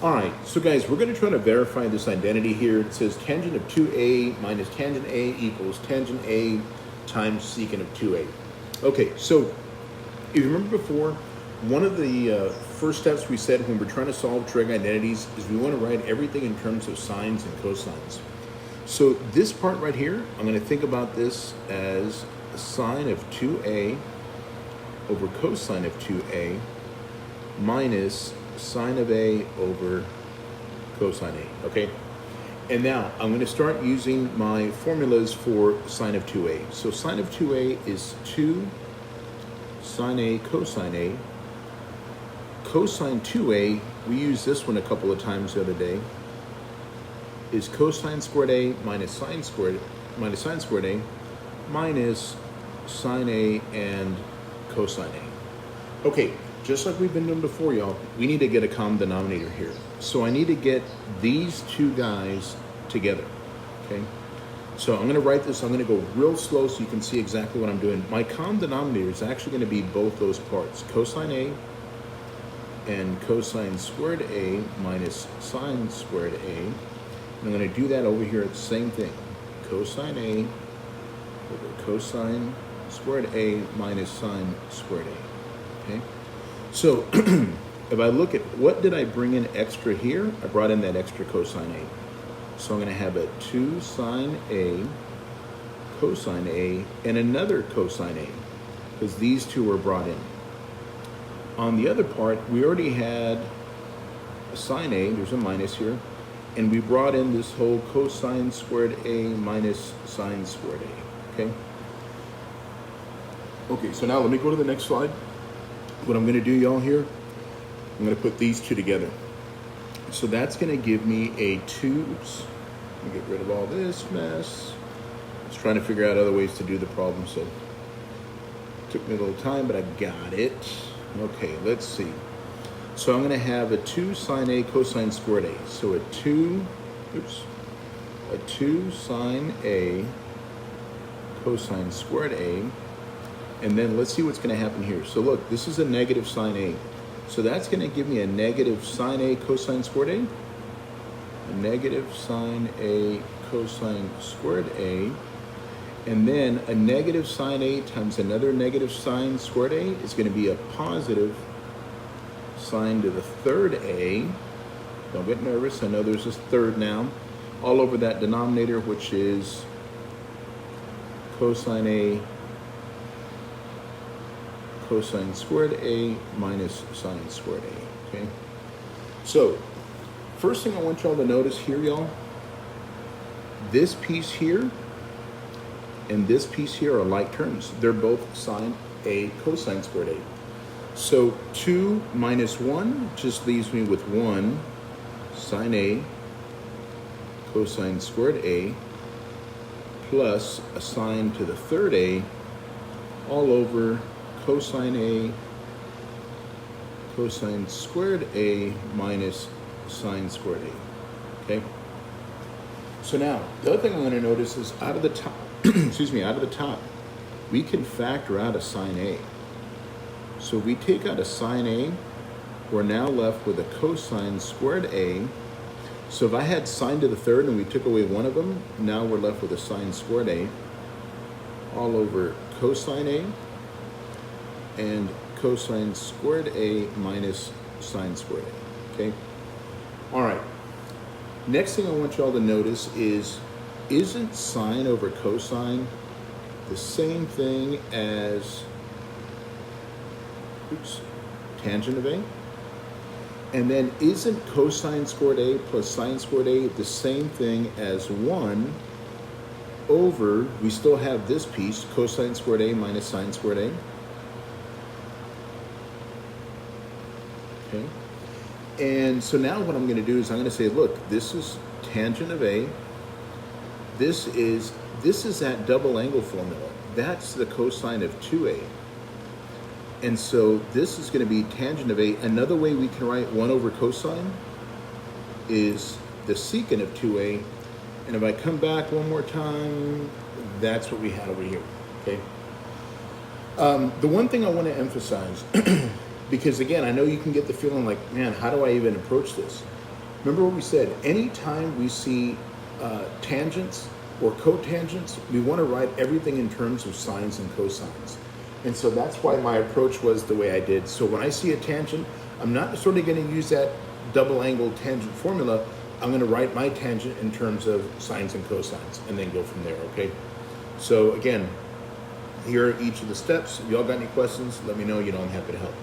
All right, so guys, we're going to try to verify this identity here. It says tangent of 2a minus tangent a equals tangent a times secant of 2a. Okay, so if you remember before, one of the first steps we said when we're trying to solve trig identities is we want to write everything in terms of sines and cosines. So this part right here, I'm going to think about this as sine of 2a over cosine of 2a minus sine of a over cosine a, okay? And now I'm going to start using my formulas for sine of 2a. So sine of 2a is 2 sine a cosine a. Cosine 2a, we used this one a couple of times the other day, is cosine squared a minus sine squared a minus sine a and cosine a. Okay, just like we've been doing before, y'all, we need to get a common denominator here. So I need to get these two guys together, okay? So I'm gonna write this, I'm gonna go real slow so you can see exactly what I'm doing. My common denominator is actually gonna be both those parts, cosine a and cosine squared a minus sine squared a. And I'm gonna do that over here at the same thing, cosine a over cosine squared a minus sine squared a, okay? So if I look at what did I bring in extra here, I brought in that extra cosine a. So I'm going to have a 2 sine a cosine a and another cosine a because these two were brought in. On the other part, we already had a sine a, there's a minus here, and we brought in this whole cosine squared a minus sine squared a, okay? Okay, so now let me go to the next slide. What I'm going to do, y'all, here, I'm going to put these two together. So that's going to give me a 2, oops, let me get rid of all this mess. I was trying to figure out other ways to do the problem, so it took me a little time, but I got it. Okay, let's see. So I'm going to have a 2 sine a cosine squared a. So a 2 sine a cosine squared a. And then let's see what's going to happen here. So look, this is a negative sine a. So that's going to give me a negative sine a cosine squared a. A negative sine a cosine squared a. And then a negative sine a times another negative sine squared a is going to be a positive sine to the third a. Don't get nervous. I know there's this third now. All over that denominator, which is cosine a cosine squared a minus sine squared a, okay? So, first thing I want y'all to notice here, y'all, this piece here and this piece here are like terms. They're both sine a cosine squared a. So 2 minus 1 just leaves me with 1 sine a cosine squared a plus a sine to the third a all over cosine a cosine squared a minus sine squared a, okay? So now, the other thing I'm going to notice is out of the top, out of the top, we can factor out a sine a. So if we take out a sine a, we're now left with a cosine squared a. So if I had sine to the third and we took away one of them, now we're left with a sine squared a all over cosine a and cosine squared a minus sine squared a, okay? All right, next thing I want y'all to notice is, isn't sine over cosine the same thing as, tangent of a? And then isn't cosine squared a plus sine squared a the same thing as 1 over, we still have this piece, cosine squared a minus sine squared a? Okay. And so now what I'm going to do is I'm going to say, look, this is tangent of a. This is that double angle formula. That's the cosine of 2a. And so this is going to be tangent of a. Another way we can write 1 over cosine is the secant of 2a. And if I come back one more time, that's what we had over here, okay? The one thing I want to emphasize, because again, I know you can get the feeling like, man, how do I even approach this? Remember what we said, anytime we see tangents or cotangents, we want to write everything in terms of sines and cosines. And so that's why my approach was the way I did. So when I see a tangent, I'm not necessarily going to use that double angle tangent formula. I'm going to write my tangent in terms of sines and cosines and then go from there, okay? So again, here are each of the steps. If y'all got any questions, let me know. I'm happy to help.